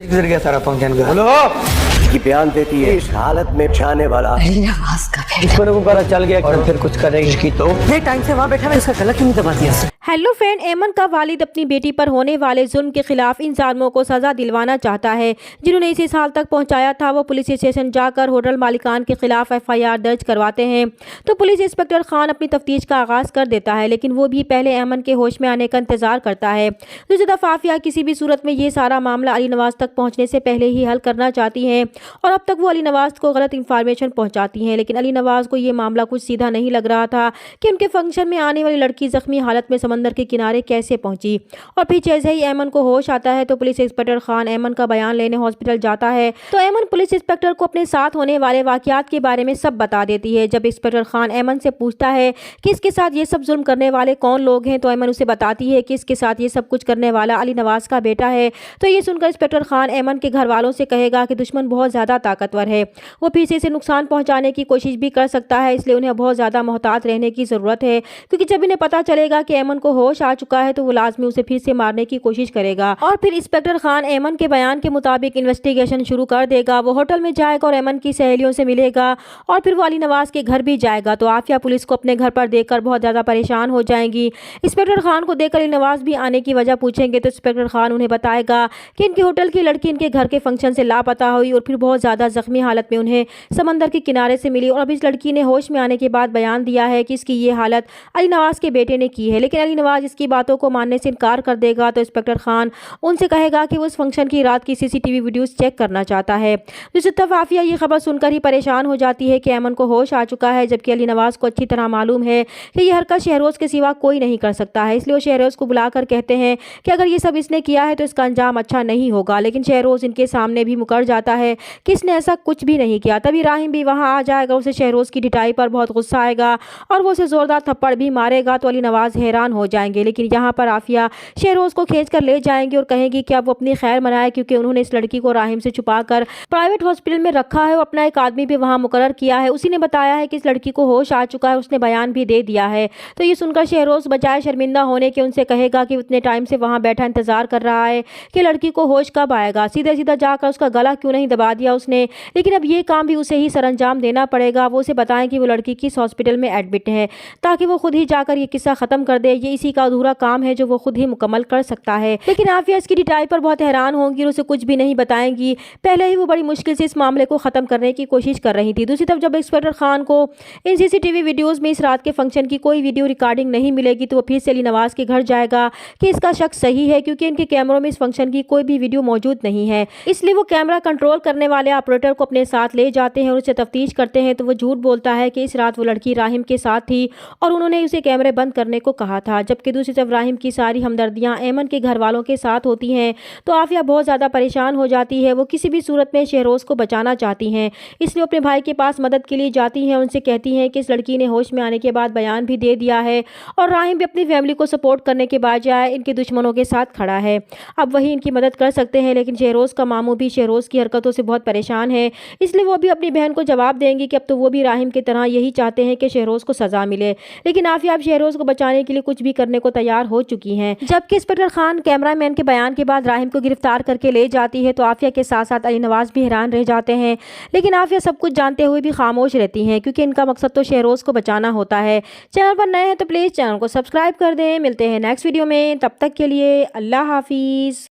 गुजर गया सारा फंक्शन का। बोलो की बयान देती है इस हालत में जाने वाला नवाज का दुश्मनों को पता चल गया और फिर कुछ करेंगे इसकी तो इतने टाइम से वहाँ बैठा मैं इसका गला क्यों नहीं दबा दिया? हेलो फ्रेंड, ऐमन का वालिद अपनी बेटी पर होने वाले जुल्म के खिलाफ इन जालिमों को सजा दिलवाना चाहता है जिन्होंने इसे इस हाल तक पहुंचाया था। वो पुलिस स्टेशन जाकर होटल मालिकान के खिलाफ FIR दर्ज करवाते हैं तो पुलिस इंस्पेक्टर खान अपनी तफ्तीश का आगाज कर देता है, लेकिन वो भी पहले ऐमन के होश में आने का इंतजार करता है। दूसरी तरफ आफिया किसी भी सूरत में ये सारा मामला अली नवाज तक पहुँचने से पहले ही हल करना चाहती हैं और अब तक वो अली नवाज को गलत इंफॉर्मेशन पहुँचाती हैं। लेकिन अली नवाज को ये मामला कुछ सीधा नहीं लग रहा था कि उनके फंक्शन में आने वाली लड़की जख्मी हालत में समंदर के किनारे कैसे पहुंची। और फिर जैसे ही ऐमन को होश आता है तो पुलिस इंस्पेक्टर खान ऐमन का बयान लेने हॉस्पिटल जाता है तो ऐमन पुलिस इंस्पेक्टर को अपने साथ होने वाले वाकयात के बारे में सब बता देती है। जब इंस्पेक्टर खान ऐमन से पूछता है कि इसके साथ ये सब जुल्म करने वाले कौन लोग हैं तो ऐमन उसे बताती है कि इसके साथ ये सब कुछ करने वाला अली नवाज का बेटा है। तो ये सुनकर इंस्पेक्टर खान ऐमन के घर वालों से कहेगा कि दुश्मन बहुत ज़्यादा ताकतवर है, वो फिर से इसे नुकसान पहुँचाने की कोशिश भी कर सकता है, इसलिए उन्हें बहुत ज़्यादा मोहतात रहने की ज़रूरत है क्योंकि जब इन्हें पता चलेगा कि ऐमन को होश आ चुका है तो वो लाजमी उसे फिर से मारने की कोशिश करेगा। और फिर इंस्पेक्टर खान ऐमन के बयान के मुताबिक इन्वेस्टिगेशन शुरू कर देगा। वो होटल में जाएगा और ऐमन की सहेलियों से मिलेगा और फिर वो अली नवाज के घर भी जाएगा। तो आफिया पुलिस को अपने घर पर देखकर बहुत ज़्यादा परेशान हो जाएंगी। इंस्पेक्टर खान को देखकर अली नवाज भी आने की वजह पूछेंगे तो इंस्पेक्टर खान उन्हें बताएगा कि इनके होटल की लड़की इनके घर के फंक्शन से लापता हुई और फिर बहुत ज़्यादा जख्मी हालत में उन्हें समंदर के किनारे से मिली और अब इस लड़की ने होश में आने के बाद बयान दिया है कि इसकी ये हालत अली नवाज के बेटे ने की है। लेकिन अली नवाज इसकी बातों को मानने से इनकार कर देगा तो इंस्पेक्टर खान उनसे कहेगा कि वो उस फंक्शन की रात की CCTV वीडियोस चेक करना चाहता है। दूसरी तरफ आफिया ये खबर सुनकर ही परेशान हो जाती है कि ऐमन को होश आ चुका है, जबकि अली नवाज को अच्छी तरह मालूम है कि ये हरकत शहरोज के सिवा कोई नहीं कर सकता है। इसलिए वो शहरोज को बुलाकर कहते हैं कि अगर ये सब इसने किया है तो इसका अंजाम अच्छा नहीं होगा। लेकिन शहरोज इनके सामने भी मुकर जाता है कि इसने ऐसा कुछ भी नहीं किया। तभी राहिम भी वहाँ आ जाएगा, उसे शहरोज की ढिठाई पर बहुत गुस्सा आएगा और वो उसे जोरदार थप्पड़ भी मारेगा तो अली नवाज हैरान हो जाएंगे। लेकिन यहाँ पर आफिया शहरोज को खींच कर ले जाएंगे और कहेंगी कि अब वो अपनी खैर मनाए क्योंकि उन्होंने इस लड़की को राहिम से छुपाकर प्राइवेट हॉस्पिटल में रखा है और अपना एक आदमी भी वहाँ मुकर्रर किया है। उसी ने बताया है कि इस लड़की को होश आ चुका है, उसने बयान भी दे दिया है। तो ये सुनकर शहरोज बजाय शर्मिंदा होने के उनसे कहेगा कि उतने टाइम से वहाँ बैठा इंतजार कर रहा है कि लड़की को होश कब आएगा, सीधे सीधा जाकर उसका गला क्यों नहीं दबा दिया उसने। लेकिन अब ये काम भी उसे ही सरअंजाम देना पड़ेगा। वो उसे बताएं कि वो लड़की किस हॉस्पिटल में एडमिट है ताकि वो खुद ही जाकर ये किस्सा खत्म कर दे। ये इसी का अधूरा काम है जो वो खुद ही मुकम्मल कर सकता है। लेकिन आफिया इसकी डिटाई पर बहुत हैरान होंगी और उसे कुछ भी नहीं बताएंगी। पहले ही वो बड़ी मुश्किल से इस मामले को खत्म करने की कोशिश कर रही थी। दूसरी तरफ जब इंस्पेक्टर खान को इन CCTV वीडियोस में इस रात के फंक्शन की कोई वीडियो रिकॉर्डिंग नहीं मिलेगी तो वो फिर से अली नवाज के घर जाएगा कि इसका शक सही है क्योंकि इनके कैमरों में इस फंक्शन की कोई भी वीडियो मौजूद नहीं है। इसलिए वो कैमरा कंट्रोल करने वाले ऑपरेटर को अपने साथ ले जाते हैं और उसे तफ्तीश करते हैं तो वो झूठ बोलता है कि इस रात वो लड़की राहिम के साथ थी और उन्होंने उसे कैमरे बंद करने को कहा था। जबकि दूसरी तरफ राहिम की सारी हमदर्दियां ऐमन के घर वालों के साथ होती हैं तो आफिया बहुत ज़्यादा परेशान हो जाती है। वो किसी भी सूरत में शहरोज को बचाना चाहती हैं, इसलिए अपने भाई के पास मदद के लिए जाती हैं। उनसे कहती हैं कि इस लड़की ने होश में आने के बाद बयान भी दे दिया है और राहिम भी अपनी फैमिली को सपोर्ट करने के बजाय इनके दुश्मनों के साथ खड़ा है, अब वही इनकी मदद कर सकते हैं। लेकिन शहरोज का मामू भी शहरोज की हरकतों से बहुत परेशान है, इसलिए वो भी अपनी बहन को जवाब देंगी कि अब तो वो भी राहिम की तरह यही चाहते हैं कि शहरोज को सजा मिले। लेकिन आफिया अब शहरोज को बचाने के लिए कुछ भी करने को तैयार हो चुकी हैं। जबकि इंस्पेक्टर खान कैमरामैन के बयान के बाद राहिम को गिरफ्तार करके ले जाती है तो आफिया के साथ साथ अली नवाज भी हैरान रह जाते हैं। लेकिन आफिया सब कुछ जानते हुए भी खामोश रहती हैं क्योंकि इनका मकसद तो शहरोज को बचाना होता है। चैनल पर नए हैं तो प्लीज़ चैनल को सब्सक्राइब कर दें। मिलते हैं नेक्स्ट वीडियो में, तब तक के लिए अल्लाह हाफिज़।